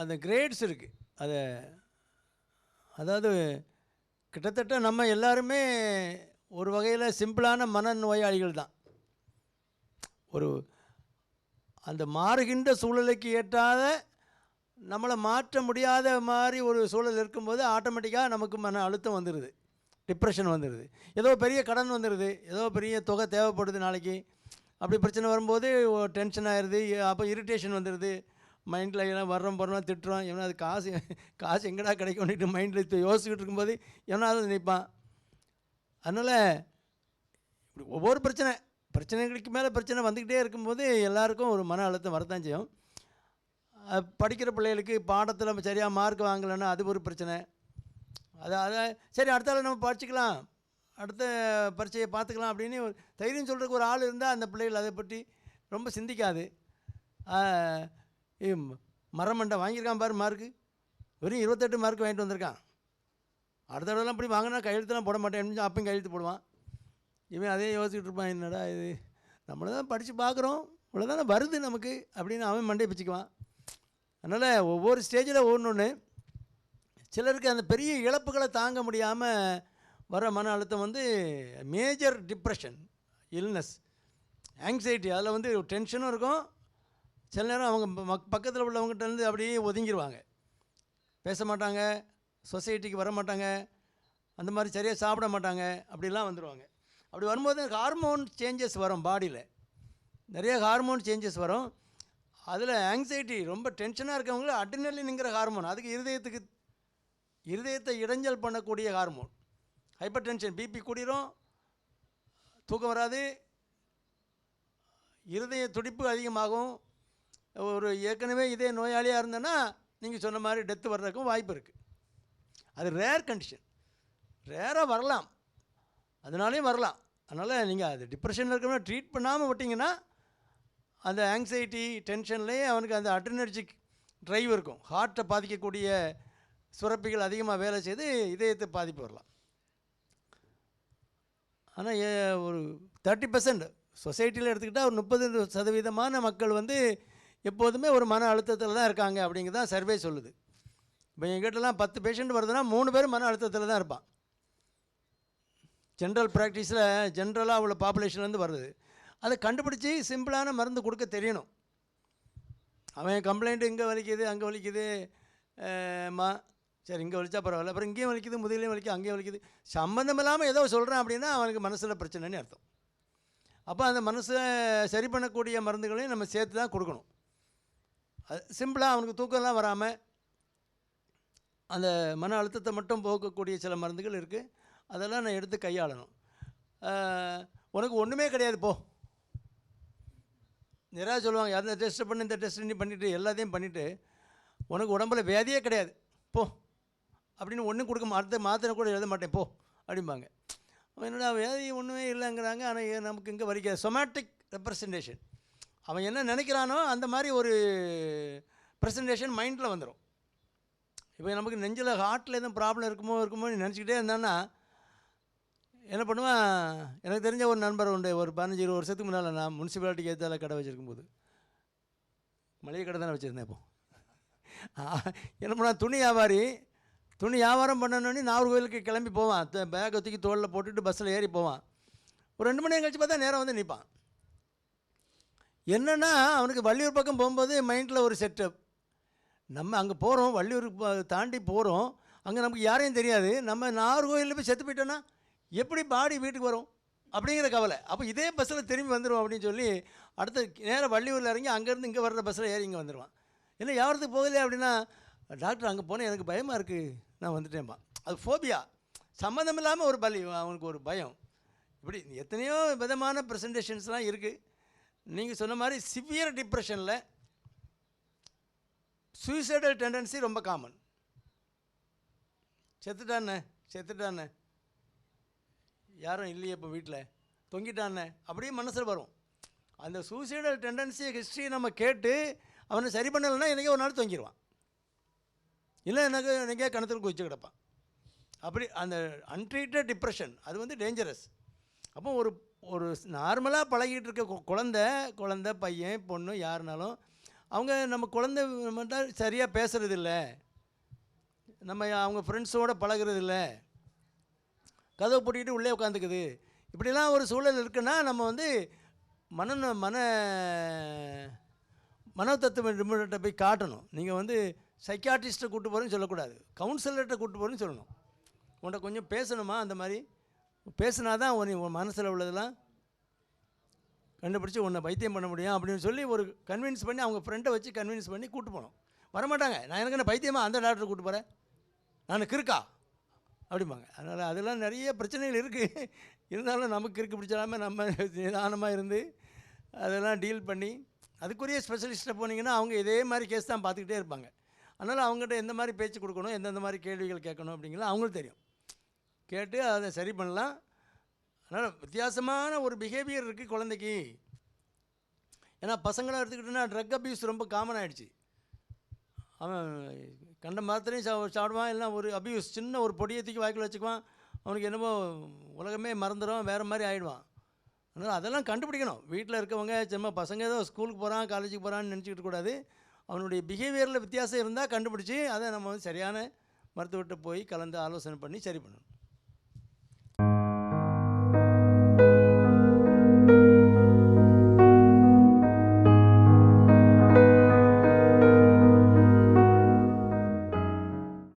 அந்த கிரேட்ஸ் இருக்குது. அதை அதாவது கிட்டத்தட்ட நம்ம எல்லாருமே ஒரு வகையில் சிம்பிளான மனநோயாளிகள் தான். ஒரு அந்த மாறுகின்ற சூழலுக்கு ஏற்றாத நம்மளை மாற்ற முடியாத மாதிரி ஒரு சூழல் இருக்கும்போது ஆட்டோமேட்டிக்காக நமக்கு மன அழுத்தம் வந்துடுது, டிப்ரெஷன் வந்துடுது. ஏதோ பெரிய கடன் வந்துடுது, ஏதோ பெரிய தொகை தேவைப்படுது நாளைக்கு, அப்படி பிரச்சனை வரும்போது டென்ஷன் ஆயிடுது. அப்போ இரிட்டேஷன் வந்துடுது. மைண்டில் எல்லாம் வர்றோம் போகிறோம் திட்டுறோம். எவனா அது காசு எங்கடா கிடைக்கும்னுட்டு மைண்டில் யோசிச்சுக்கிட்டு இருக்கும்போது எவனாவது நினைப்பான். அதனால் இப்படி ஒவ்வொரு பிரச்சனைகளுக்கு மேலே பிரச்சனை வந்துக்கிட்டே இருக்கும்போது எல்லாருக்கும் ஒரு மன அழுத்தம் வரத்தான் செய்யும். படிக்கிற பிள்ளைகளுக்கு பாடத்தில் சரியாக மார்க் வாங்கலைன்னா அது ஒரு பிரச்சனை. அதை சரி அடுத்தால நம்ம படிச்சுக்கலாம், அடுத்த பரீட்சையை பார்த்துக்கலாம் அப்படின்னு ஒரு தைரியம் சொல்கிறதுக்கு ஒரு ஆள் இருந்தால் அந்த பிள்ளைகள் அதை பற்றி ரொம்ப சிந்திக்காது. மரமண்டை வாங்கியிருக்கான் பாரு மார்க்கு, வெறும் 28 மார்க் வாங்கிட்டு வந்திருக்கான், அடுத்த தடவைலாம் இப்படி வாங்கினா கையெழுத்துலாம் போட மாட்டேன், அப்பயும் கையெழுத்து போடுவான். இவன் அதே யோசிச்சுட்டு இருப்பான், என்னடா இது நம்மளை தான் படித்து பார்க்குறோம், இவ்வளோதானே வருது நமக்கு அப்படின்னு அவன் மண்டையை பிச்சுக்குவான். அதனால் ஒவ்வொரு ஸ்டேஜில் ஒன்று சிலருக்கு அந்த பெரிய இழப்புகளை தாங்க முடியாமல் வர மன அழுத்தம் வந்து மேஜர் டிப்ரெஷன், இல்னஸ், ஆங்ஸைட்டி. அதில் வந்து டென்ஷனும் இருக்கும். சில நேரம் அவங்க பக்கத்தில் உள்ளவங்ககிட்டருந்து அப்படியே ஒதுங்கிடுவாங்க, பேச மாட்டாங்க, சொசைட்டிக்கு வர மாட்டாங்க, அந்த மாதிரி சரியாக சாப்பிட மாட்டாங்க, அப்படிலாம் வந்துடுவாங்க. அப்படி வரும்போது ஹார்மோன் சேஞ்சஸ் வரும், பாடியில் நிறைய ஹார்மோன் சேஞ்சஸ் வரும். அதில் ஆங்ஸைட்டி ரொம்ப டென்ஷனாக இருக்கவங்களுக்கு அட்ரினலின்ங்கிற ஹார்மோன், அதுக்கு இருதயத்தை இடைஞ்சல் பண்ணக்கூடிய ஹார்மோன், ஹைப்பர் டென்ஷன், பிபி கூடிரும், தூக்கம் வராது, இருதய துடிப்பு அதிகமாகும். ஒரு ஏற்கனவே இதே நோயாளியாக இருந்தேன்னா நீங்கள் சொன்ன மாதிரி டெத்து வர்றதுக்கும் வாய்ப்பு இருக்குது. அது ரேர் கண்டிஷன், ரேராக வரலாம், அதனாலேயும் வரலாம். அதனால் நீங்கள் அது டிப்ரெஷனில் இருக்கிறவங்க ட்ரீட் பண்ணாமல் விட்டிங்கன்னா அந்த ஆங்ஸைட்டி டென்ஷன்லேயே அவனுக்கு அந்த அட்ரினர்ஜிக் ட்ரைவ் இருக்கும், ஹார்ட்டை பாதிக்கக்கூடிய சுரப்பிகள் அதிகமாக வேலை செய்து இதயத்தை பாதிப்பு வரலாம். ஆனால் ஒரு 30% சொசைட்டியில் எடுத்துக்கிட்டால் ஒரு 30% மக்கள் வந்து எப்போதுமே ஒரு மன அழுத்தத்தில் தான் இருக்காங்க அப்படிங்கிறதான் சர்வே சொல்லுது. இப்போ எங்கிட்டலாம் 10 பேஷண்ட் வருதுன்னா 3 பேர் மன அழுத்தத்தில் தான் இருப்பான். ஜென்ரல் ப்ராக்டிஸில் ஜென்ரலாக உள்ள பாப்புலேஷன்லேருந்து வருது. அதை கண்டுபிடிச்சி சிம்பிளான மருந்து கொடுக்க தெரியணும். அவன் கம்ப்ளைண்ட்டு இங்கே வலிக்குது அங்கே வலிக்குது சரி இங்கே வலிச்சா பரவாயில்ல, அப்புறம் இங்கேயும் வலிக்குது, முதலையும் வலிக்குது, அங்கேயும் வலிக்குது, சம்மந்தம் இல்லாமல் ஏதோ சொல்கிறான் அப்படின்னா அவனுக்கு மனசில் பிரச்சனைன்னு அர்த்தம். அப்போ அந்த மனசை சரி பண்ணக்கூடிய மருந்துகளையும் நம்ம சேர்த்து தான் கொடுக்கணும். அது சிம்பிளாக அவனுக்கு தூக்கம்லாம் வராமல் அந்த மன அழுத்தத்தை மட்டும் போக்கக்கூடிய சில மருந்துகள் இருக்குது, அதெல்லாம் நான் எடுத்து கையாளணும். உனக்கு ஒன்றுமே கிடையாது போ, நிறையா சொல்லுவாங்க, அந்த டெஸ்ட்டு பண்ணி இந்த டெஸ்ட் நீ பண்ணிவிட்டு எல்லாத்தையும் பண்ணிவிட்டு உனக்கு உடம்பில் வியாதியே கிடையாது போ அப்படின்னு ஒன்றும் கொடுக்க அடுத்த மாத்திரை கூட எழுத மாட்டேன் போ அப்படிம்பாங்க. என்னடா வியாதி ஒன்றுமே இல்லைங்கிறாங்க, ஆனால் நமக்கு இங்கே வரைக்கும் சொமேட்டிக் ரெப்ரசன்டேஷன், அவன் என்ன நினைக்கிறானோ அந்த மாதிரி ஒரு ப்ரெசன்டேஷன் மைண்டில் வந்துடும். இப்போ நமக்கு நெஞ்சில் ஹார்ட்டில் எதுவும் ப்ராப்ளம் இருக்குமோ நினச்சிக்கிட்டே இருந்தான்னா என்ன பண்ணுவான். எனக்கு தெரிஞ்ச ஒரு நண்பர் உண்டு, ஒரு 15-20 வருஷத்துக்கு முன்னால் நான் முனிசிபாலிட்டிக்கு ஏற்றால கடை வச்சுருக்கும்போது, மளிகை கடை தானே வச்சுருந்தேன். இப்போ என்ன பண்ணால் துணி வியாபாரம் பண்ணணுன்னு நாகர்கோவிலுக்கு கிளம்பி போவான், பேக்கை தூக்கி தோளில் போட்டுட்டு பஸ்ஸில் ஏறி போவான். ஒரு 2 மணி நேரம் கழிச்சு பார்த்தா நேரம் வந்து நிற்பான். என்னென்னா அவனுக்கு வள்ளியூர் பக்கம் போகும்போது மைண்டில் ஒரு செட்டப், நம்ம அங்கே போகிறோம், வள்ளியூருக்கு தாண்டி போகிறோம், அங்கே நமக்கு யாரையும் தெரியாது, நம்ம நாகர்கோவிலில் போய் செத்து போயிட்டோன்னா எப்படி பாடி வீட்டுக்கு வரும் அப்படிங்கிற கவலை. அப்போ இதே பஸ்ஸில் திரும்பி வந்துடும் அப்படின்னு சொல்லி அடுத்த நேரம் வள்ளியூரில் இறங்கி அங்கேருந்து இங்கே வர்ற பஸ்ஸில் ஏறி இங்கே வந்துடுவான். என்ன வியாபாரத்துக்கு போகலையே அப்படின்னா, டாக்டர் அங்கே போனேன் எனக்கு பயமாக இருக்குது நான் வந்துட்டேன்ப்பா. அது ஃபோபியா, சம்மந்தம் இல்லாமல் ஒரு அவனுக்கு ஒரு பயம். இப்படி எத்தனையோ விதமான ப்ரெசன்டேஷன்ஸ்லாம் இருக்குது. நீங்கள் சொன்ன மாதிரி சிவியர் டிப்ரெஷனில் சூசைடல் டெண்டன்சி ரொம்ப காமன். செத்துட்டானே யாரும் இல்லையே இப்போ வீட்டில் தொங்கிட்டானே அப்படியே மனசில் வரும். அந்த சூசைடல் டெண்டன்சி ஹிஸ்ட்ரியை நம்ம கேட்டு அவனை சரி பண்ணலைன்னா எனக்கே ஒரு நாள் தொங்கிடுவான், இல்லை எனக்கு எனக்கே கணத்தில் குதிச்சு கிடப்பான். அப்படி அந்த அன்ட்ரீட்டட் டிப்ரெஷன் அது வந்து டேஞ்சரஸ். அப்போ ஒரு நார்மலாக பழகிட்டு இருக்க குழந்தை பையன் பொண்ணு யாருனாலும் அவங்க நம்ம குழந்தை மட்டும் சரியாக பேசுகிறதில்ல, நம்ம அவங்க ஃப்ரெண்ட்ஸோடு பழகிறதில்ல, கதவை பூட்டிக்கிட்டு உள்ளே உட்காந்துக்குது, இப்படிலாம் ஒரு சூழல் இருக்குன்னா நம்ம வந்து மன மனோதத்துவ நிபுணர்கிட்ட போய் காட்டணும். நீங்கள் வந்து சைக்காட்ரிஸ்ட்டை கூப்பிட்டு போகிறேன்னு சொல்லக்கூடாது, கவுன்சிலர்கிட்ட கூப்பிட்டு போகிறேன்னு சொல்லணும். உன்கிட்ட கொஞ்சம் பேசணுமா, அந்த மாதிரி பேசுனா தான் உன் மனசில் உள்ளதெல்லாம் கண்டுபிடிச்சி உன்னை வைத்தியம் பண்ண முடியும் அப்படின்னு சொல்லி ஒரு கன்வின்ஸ் பண்ணி, அவங்க ஃப்ரெண்டை வச்சு கன்வின்ஸ் பண்ணி கூப்பிட்டு போகணும். வரமாட்டாங்க, நான் எனக்கு என்ன பைத்தியமாக அந்த டாக்டரை கூப்பிட்டு போகிறேன், நான் கிறுக்கா அப்படிம்பாங்க. அதனால் அதெல்லாம் நிறைய பிரச்சனைகள் இருக்குது. இருந்தாலும் நமக்கு கிறுக்கு பிடிச்சாமல் நம்ம நிதானமாக இருந்து அதெல்லாம் டீல் பண்ணி, அதுக்குரிய ஸ்பெஷலிஸ்ட்டை போனீங்கன்னா அவங்க இதே மாதிரி கேஸ் தான் பார்த்துக்கிட்டே இருப்பாங்க. அதனால் அவங்ககிட்ட எந்த மாதிரி பேச்சு கொடுக்கணும், எந்தெந்த மாதிரி கேள்விகள் கேட்கணும் அப்படிங்கிறது அவங்களுக்கு தெரியும். கேட்டு அதை சரி பண்ணலாம். அதனால் வித்தியாசமான ஒரு பிஹேவியர் இருக்குது குழந்தைக்கு. ஏன்னா பசங்களாம் எடுத்துக்கிட்டோன்னா ட்ரக் அப்யூஸ் ரொம்ப காமன் ஆகிடுச்சு. அவன் கண்ட மாத்திரையும் சாப்பிடுவான், இல்லைனா ஒரு அப்யூஸ், சின்ன ஒரு பொடியை தூக்கி வாய்க்குள்ள வச்சுக்குவான், அவனுக்கு என்னமோ உலகமே மறந்துடும், வேறு மாதிரி ஆகிடுவான். அதனால் அதெல்லாம் கண்டுபிடிக்கணும். வீட்டில் இருக்கவங்க சும்மா பசங்க ஏதோ ஸ்கூலுக்கு போகிறான் காலேஜுக்கு போகிறான்னு நினச்சிக்கிட்டு கூடாது. அவனுடைய பிஹேவியரில் வித்தியாசம் இருந்தால் கண்டுபிடிச்சி அதை நம்ம வந்து சரியான மருத்துவர்கிட்ட போய் கலந்து ஆலோசனை பண்ணி சரி பண்ணணும்.